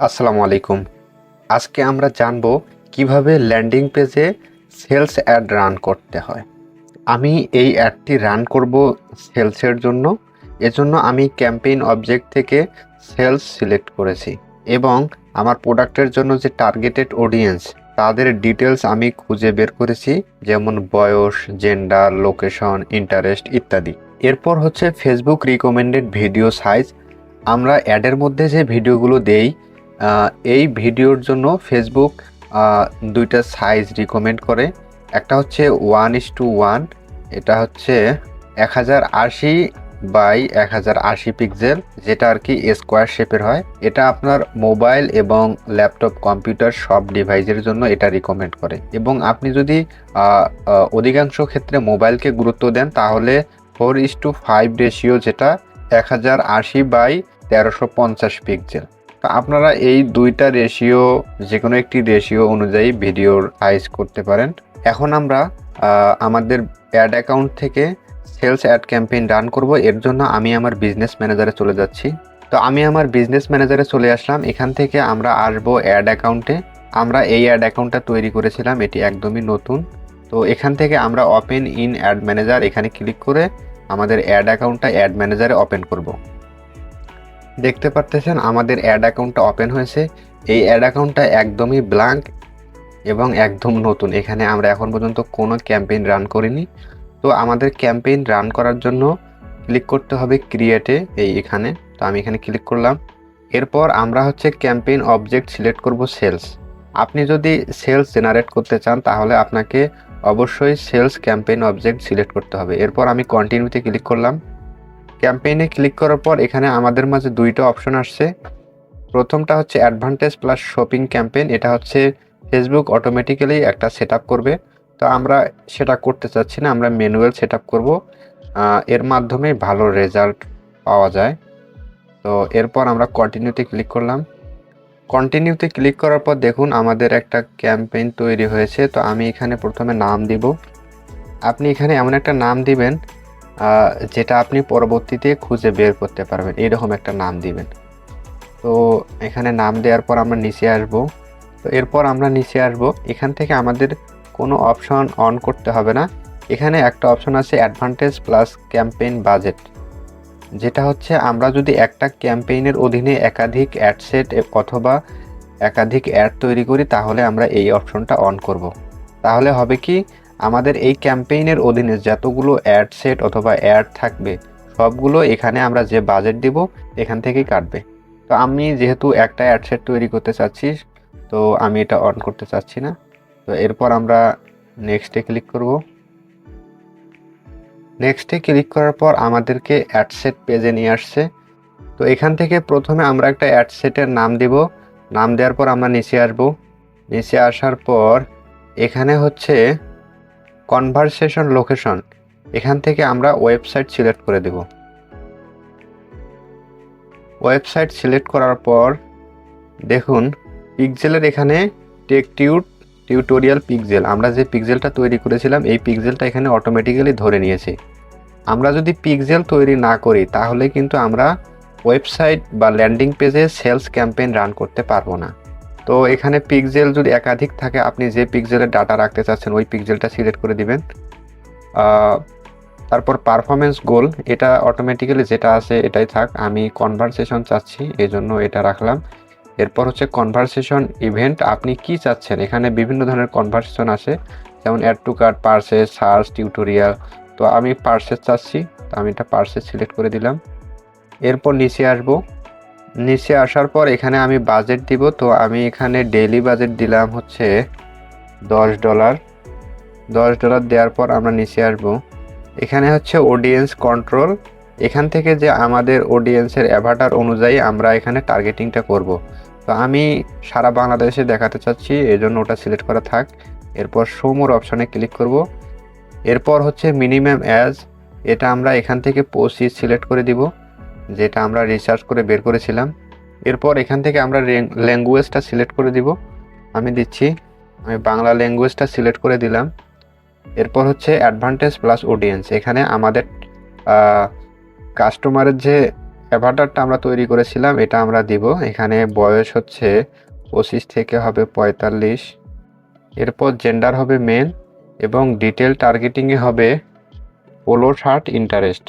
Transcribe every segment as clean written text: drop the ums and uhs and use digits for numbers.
আসসালামু আলাইকুম। আজকে আমরা জানব কিভাবে ল্যান্ডিং পেজে সেলস অ্যাড রান করতে হয়। আমি এই অ্যাডটি রান করব সেলসের জন্য। এজন্য আমি ক্যাম্পেইন অবজেক্ট থেকে সেলস সিলেক্ট করেছি এবং আমার প্রোডাক্টের জন্য যে টার্গেটেড অডিয়েন্স তাদের ডিটেলস আমি খুঁজে বের করেছি, যেমন বয়স, জেন্ডার, লোকেশন, ইন্টারেস্ট ইত্যাদি। এরপর হচ্ছে ফেসবুক রিকমেন্ডেড ভিডিও সাইজ। আমরা অ্যাডের মধ্যে যে ভিডিওগুলো দেই, এই ভিডিওর জন্য ফেসবুক দুইটা সাইজ রিকমেন্ড করে। একটা হচ্ছে 1:1, এটা হচ্ছে 1080 বাই 1080 পিক্সেল, যেটা আর কি স্কোয়ার শেপের হয়। এটা আপনার মোবাইল এবং ল্যাপটপ, কম্পিউটার সব ডিভাইসের জন্য এটা রিকমেন্ড করে। এবং আপনি যদি অধিকাংশ ক্ষেত্রে মোবাইলকে গুরুত্ব দেন তাহলে 4:5 রেশিও, যেটা 1080 বাই 1350 পিক্সেল। তো আপনারা এই দুইটা রেশিও, যে কোনো একটি রেশিও অনুযায়ী ভিডিওর সাইজ করতে পারেন। এখন আমরা আমাদের অ্যাড অ্যাকাউন্ট থেকে সেলস অ্যাড ক্যাম্পেইন রান করব। এর জন্য আমি আমার বিজনেস ম্যানেজারে চলে যাচ্ছি। তো আমি আমার বিজনেস ম্যানেজারে চলে আসলাম। এখান থেকে আমরা আসবো অ্যাড অ্যাকাউন্টে। আমরা এই অ্যাড অ্যাকাউন্টটা তৈরি করেছিলাম, এটি একদমই নতুন। তো এখান থেকে আমরা ওপেন ইন অ্যাড ম্যানেজার এখানে ক্লিক করে আমাদের অ্যাড অ্যাকাউন্টটা অ্যাড ম্যানেজারে ওপেন করব। দেখতে পারতেছেন আমাদের অ্যাড অ্যাকাউন্টটা ওপেন হয়েছে। এই অ্যাড অ্যাকাউন্টটা একদমই ব্ল্যাঙ্ক এবং একদম নতুন। এখানে আমরা এখন পর্যন্ত কোনো ক্যাম্পেইন রান করিনি। তো আমাদের ক্যাম্পেইন রান করার জন্য ক্লিক করতে হবে ক্রিয়েটে, এখানে। তো আমি এখানে ক্লিক করলাম। এরপর আমরা হচ্ছে ক্যাম্পেইন অবজেক্ট সিলেক্ট করব সেলস। আপনি যদি সেলস জেনারেট করতে চান তাহলে আপনাকে অবশ্যই সেলস ক্যাম্পেইন অবজেক্ট সিলেক্ট করতে হবে। এরপর আমি কন্টিনিউতে ক্লিক করলাম। ক্যাম্পেইনে ক্লিক করার পর এখানে আমাদের মাঝে দুইটা অপশন আসছে। প্রথমটা হচ্ছে অ্যাডভান্টেজ প্লাস শপিং ক্যাম্পেইন। এটা হচ্ছে ফেসবুক অটোমেটিক্যালি একটা সেট আপ করবে। তো আমরা সেটা করতে চাচ্ছি না, আমরা ম্যানুয়াল সেট আপ করবো। এর মাধ্যমে ভালো রেজাল্ট পাওয়া যায়। তো এরপর আমরা কন্টিনিউতে ক্লিক করলাম। কন্টিনিউতে ক্লিক করার পর দেখুন আমাদের একটা ক্যাম্পেইন তৈরি হয়েছে। তো আমি এখানে প্রথমে নাম দিব। আপনি এখানে এমন একটা নাম দিবেন যেটা আপনি পরবর্তীতে খুঁজে বের করতে পারবেন, এরকম একটা নাম দিবেন। তো এখানে নাম দেওয়ার পর আমরা নিচে আসব। তো এরপর আমরা নিচে আসব, এখান থেকে আমাদের কোনো অপশন অন করতে হবে না। এখানে একটা অপশন আছে অ্যাডভান্টেজ প্লাস ক্যাম্পেইন বাজেট, যেটা হচ্ছে আমরা যদি একটা ক্যাম্পেইনের অধীনে একাধিক অ্যাড সেট অথবা একাধিক অ্যাড তৈরি করি তাহলে আমরা এই অপশনটা অন করব। তাহলে হবে কি, আমাদের এই ক্যাম্পেইনের অধীনে যতগুলো অ্যাড সেট অথবা অ্যাড থাকবে সবগুলো এখানে আমরা যে বাজেট দিব এখান থেকেই কাটবে। তো আমি যেহেতু একটা অ্যাড সেট তৈরি করতে চাচ্ছি, তো আমি এটা অন করতে চাচ্ছি না। তো এরপর আমরা নেক্সটে ক্লিক করব। নেক্সটে ক্লিক করার পর আমাদেরকে অ্যাড সেট পেজে নিয়ে আসছে। তো এখান থেকে প্রথমে আমরা একটা অ্যাড সেটের নাম দিব। নাম দেওয়ার পর আমরা নিচে আসব। নিচে আসার পর এখানে হচ্ছে কনভারসেশন লোকেশন, এখান থেকে আমরা ওয়েবসাইট সিলেক্ট করে দেব। ওয়েবসাইট সিলেক্ট করার পর দেখুন পিক্সেলের এখানে টেক টিউটোরিয়াল পিক্সেল, আমরা যে পিক্সেলটা তৈরি করেছিলাম এই পিক্সেলটা এখানে অটোমেটিক্যালি ধরে নিয়েছে। আমরা যদি পিক্সেল তৈরি না করি তাহলে কিন্তু আমরা ওয়েবসাইট বা ল্যান্ডিং পেজে সেলস ক্যাম্পেইন রান করতে পারবো না। তো এখানে পিক্সেল যদি একাধিক থাকে, আপনি যে পিক্সেলের ডাটা রাখতে চাচ্ছেন ওই পিক্সেলটা সিলেক্ট করে দিবেন। তারপর পারফরমেন্স গোল, এটা অটোমেটিক্যালি যেটা আছে এটাই থাক। আমি কনভারসেশন চাচ্ছি, এই জন্য এটা রাখলাম। এরপর হচ্ছে কনভারসেশন ইভেন্ট, আপনি কি চাচ্ছেন, এখানে বিভিন্ন ধরনের কনভারসেশন আছে, যেমন add to cart, purchase, search, tutorial. তো আমি পারচেজ চাচ্ছি, তো আমি এটা পারচেজ সিলেক্ট করে দিলাম। এরপর নিচে আসব। নিচে আসার পর এখানে আমি বাজেট দিব। তো আমি এখানে ডেইলি বাজেট দিলাম হচ্ছে $10। $10 দেওয়ার পর আমরা নিচে আসব। এখানে হচ্ছে অডিয়েন্স কন্ট্রোল, এখান থেকে যে আমাদের অডিয়েন্সের অ্যাভাটার অনুযায়ী আমরা এখানে টার্গেটিংটা করব। তো আমি সারা বাংলাদেশে দেখাতে চাচ্ছি, এই জন্য ওটা সিলেক্ট করা থাক। এরপর শো মোর অপশনে ক্লিক করব। এরপর হচ্ছে মিনিমাম অ্যাজ, এটা আমরা এখান থেকে 25 সিলেক্ট করে দিব, যেটা আমরা রিসার্চ করে বের করেছিলাম। এরপর এখান থেকে আমরা ল্যাঙ্গুয়েজটা সিলেক্ট করে দিব। আমি বাংলা ল্যাঙ্গুয়েজটা সিলেক্ট করে দিলাম। এরপর হচ্ছে অ্যাডভান্টেজ প্লাস অডিয়েন্স, এখানে আমাদের কাস্টমারের যে অ্যাভাটারটা আমরা তৈরি করেছিলাম, এটা আমরা দিব। এখানে বয়স হচ্ছে 25 থেকে হবে 45। এরপর জেন্ডার হবে মেল এবং ডিটেল টার্গেটিংয়ে হবে পোলো শার্ট ইন্টারেস্ট।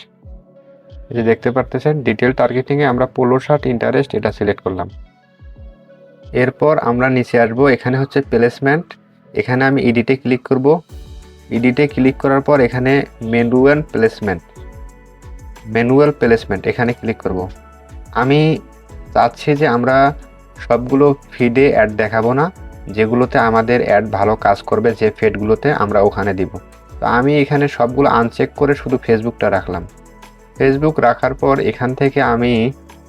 এই যে দেখতে পারতেছেন, ডিটেল টার্গেটিংয়ে আমরা পোলো শার্ট ইন্টারেস্ট এটা সিলেক্ট করলাম। এরপর আমরা নিচে আসবো, এখানে হচ্ছে প্লেসমেন্ট। এখানে আমি এডিটে ক্লিক করব। এডিটে ক্লিক করার পর এখানে ম্যানুয়াল প্লেসমেন্ট এখানে ক্লিক করব। আমি চাচ্ছি যে আমরা সবগুলো ফিডে অ্যাড দেখাবো না, যেগুলোতে আমাদের অ্যাড ভালো কাজ করবে, যে ফিডগুলোতে আমরা ওখানে দিব। তো আমি এখানে সবগুলো আনচেক করে শুধু ফেসবুকটা রাখলাম। ফেসবুক রাখার পর এখান থেকে আমি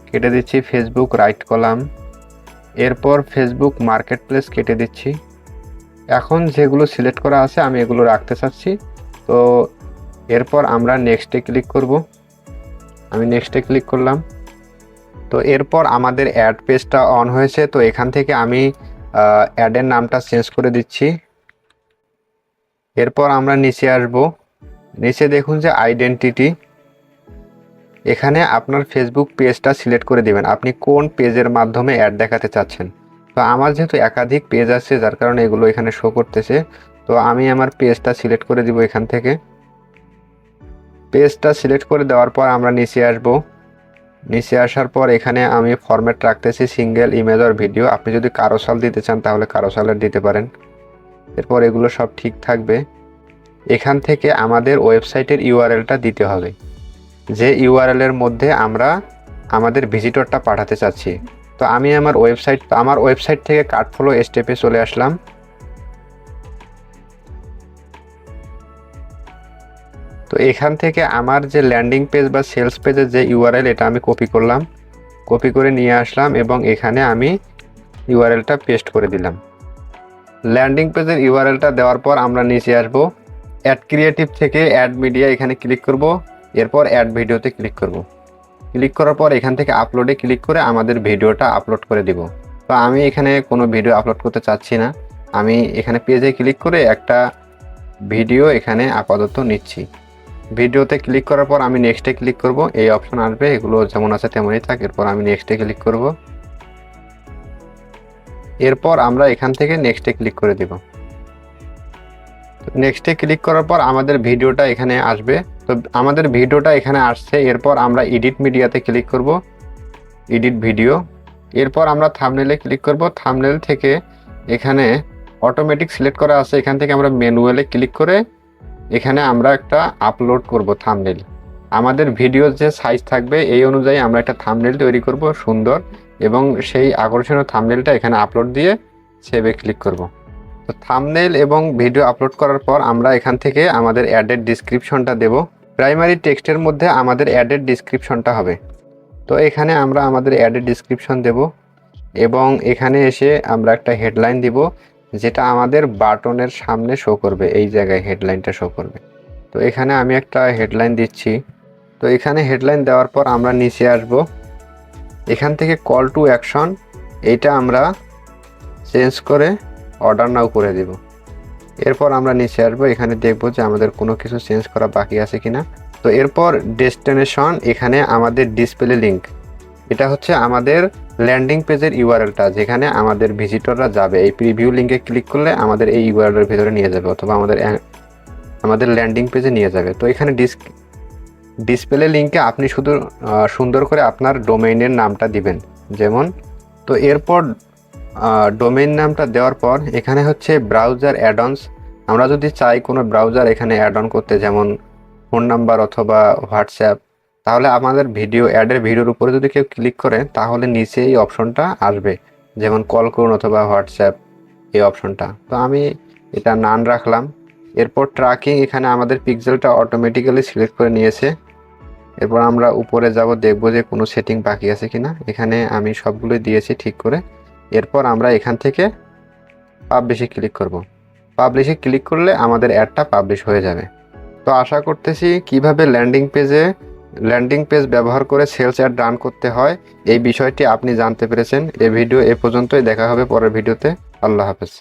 কেটে দিচ্ছি ফেসবুক রাইট কলাম। এরপর ফেসবুক মার্কেট প্লেস কেটে দিচ্ছি। এখন যেগুলো সিলেক্ট করা আছে আমি এগুলো রাখতে চাচ্ছি। তো এরপর আমরা নেক্সটে ক্লিক করব। আমি নেক্সটে ক্লিক করলাম। তো এরপর আমাদের অ্যাড পেজটা অন হয়েছে। তো এখান থেকে আমি অ্যাডের নামটা চেঞ্জ করে দিচ্ছি। এরপর আমরা নিচে আসব। নিচে দেখুন যে আইডেন্টিটি, এখানে আপনার ফেসবুক পেজটা সিলেক্ট করে দিবেন, আপনি কোন পেজের মাধ্যমে অ্যাড দেখাতে চাচ্ছেন। তো আমার যেহেতু একাধিক পেজ আছে, যার কারণে এগুলো এখানে শো করতেছে। তো আমি আমার পেজটা সিলেক্ট করে দিব। এখান থেকে পেজটা সিলেক্ট করে দেওয়ার পর আমরা নিচে আসব। নিচে আসার পর এখানে আমি ফরম্যাট রাখতেছি সিঙ্গেল ইমেজ আর ভিডিও। আপনি যদি কারোসাল দিতে চান তাহলে কারোসালের দিতে পারেন। এরপর এগুলো সব ঠিক থাকবে। এখান থেকে আমাদের ওয়েবসাইটের ইউআরএলটা দিতে হবে, যে ইউআরএলের মধ্যে আমরা আমাদের ভিজিটরটা পাঠাতে চাচ্ছি। তো আমি আমার ওয়েবসাইট থেকে কার্ট ফ্লো স্টেপে চলে আসলাম। তো এখান থেকে আমার যে ল্যান্ডিং পেজ বা সেলস পেজের যে ইউআরএল, এটা আমি কপি করলাম। কপি করে নিয়ে আসলাম এবং এখানে আমি ইউআরএলটা পেস্ট করে দিলাম। ল্যান্ডিং পেজের ইউআরএলটা দেওয়ার পর আমরা নিচে আসব। অ্যাড ক্রিয়েটিভ থেকে অ্যাড মিডিয়া এখানে ক্লিক করব। এরপর অ্যাড ভিডিওতে ক্লিক করব। ক্লিক করার পর এখান থেকে আপলোডে ক্লিক করে আমাদের ভিডিওটা আপলোড করে দিব। তো আমি এখানে কোনো ভিডিও আপলোড করতে চাচ্ছি না, আমি এখানে পেজে ক্লিক করে একটা ভিডিও এখানে আপাতত নিচ্ছি। ভিডিওতে ক্লিক করার পর আমি নেক্সটে ক্লিক করব। এই অপশন আসবে, এগুলো যেমন আছে তেমনই থাক। এরপর আমি নেক্সটে ক্লিক করব। এরপর আমরা এখান থেকে নেক্সটে ক্লিক করে দিব। নেক্সটে ক্লিক করার পর আমাদের ভিডিওটা এখানে আসবে। তো আমাদের ভিডিওটা এখানে আসছে। এরপর আমরা এডিট মিডিয়াতে ক্লিক করব, এডিট ভিডিও। এরপর আমরা থাম্বনেলে ক্লিক করব। থাম্বনেল থেকে এখানে অটোমেটিক সিলেক্ট করা আছে, এখান থেকে আমরা ম্যানুয়ালে ক্লিক করে এখানে আমরা একটা আপলোড করব থাম্বনেল। আমাদের ভিডিওর যে সাইজ থাকবে এই অনুযায়ী আমরা একটা থাম্বনেল তৈরি করব সুন্দর, এবং সেই আকর্ষণীয় থাম্বনেলটা এখানে আপলোড দিয়ে সেভে ক্লিক করব। তো থাম্বনেল এবং ভিডিও আপলোড করার পর আমরা এখান থেকে আমাদের অ্যাডের ডিসক্রিপশনটা দেব। প্রাইমারি টেক্সটের মধ্যে আমাদের অ্যাডের ডিসক্রিপশনটা হবে। তো এখানে আমরা আমাদের অ্যাডের ডিসক্রিপশন দেব এবং এখানে এসে আমরা একটা হেডলাইন দিব, যেটা আমাদের বাটনের সামনে শো করবে। এই জায়গায় হেডলাইনটা শো করবে। তো এখানে আমি একটা হেডলাইন দিচ্ছি। তো এখানে হেডলাইন দেওয়ার পর আমরা নিচে আসব। এখান থেকে কল টু অ্যাকশন এইটা আমরা চেঞ্জ করে অর্ডার নাও করে দিব। এরপর আমরা নিচে আসবো, এখানে দেখব যে আমাদের কোনো কিছু চেঞ্জ করা বাকি আছে কিনা। তো এরপর ডেস্টিনেশন, এখানে আমাদের ডিসপ্লে লিঙ্ক, এটা হচ্ছে আমাদের ল্যান্ডিং পেজের ইউআরএলটা, যেখানে আমাদের ভিজিটররা যাবে। এই প্রিভিউ লিঙ্কে ক্লিক করলে আমাদের এই ইউআরএলের ভিতরে নিয়ে যাবে, অথবা আমাদের ল্যান্ডিং পেজে নিয়ে যাবে। তো এখানে ডিসপ্লে লিঙ্কে আপনি শুধু সুন্দর করে আপনার ডোমেইনের নামটা দিবেন, যেমন। তো এরপর ডোমেইন নামটা দেওয়ার পর এখানে হচ্ছে ব্রাউজার অ্যাডঅনস। আমরা যদি চাই কোনো ব্রাউজার এখানে অ্যাড অন করতে, যেমন ফোন নাম্বার অথবা হোয়াটসঅ্যাপ, তাহলে আমাদের অ্যাডের ভিডিওর উপরে যদি কেউ ক্লিক করে তাহলে নিচে এই অপশনটা আসবে, যেমন কল করুন অথবা হোয়াটসঅ্যাপ, এই অপশনটা। তো আমি এটা নান রাখলাম। এরপর ট্র্যাকিং, এখানে আমাদের পিক্সেলটা অটোমেটিক্যালি সিলেক্ট করে নিয়েছে। এরপর আমরা উপরে যাব, দেখব যে কোনো সেটিং বাকি আছে কিনা। এখানে আমি সবগুলো দিয়েছি ঠিক করে। এরপর আমরা এখান থেকে পাবলিশে ক্লিক করব। পাবলিশে ক্লিক করলে আমাদের অ্যাডটা পাবলিশ হয়ে যাবে। তো আশা করতেছি কিভাবে ল্যান্ডিং পেজ ব্যবহার করে সেলস অ্যাড রান করতে হয় এই বিষয়টি আপনি জানতে পেরেছেন। এই ভিডিও এ পর্যন্তই, দেখা হবে পরের ভিডিওতে। আল্লাহ হাফেজ।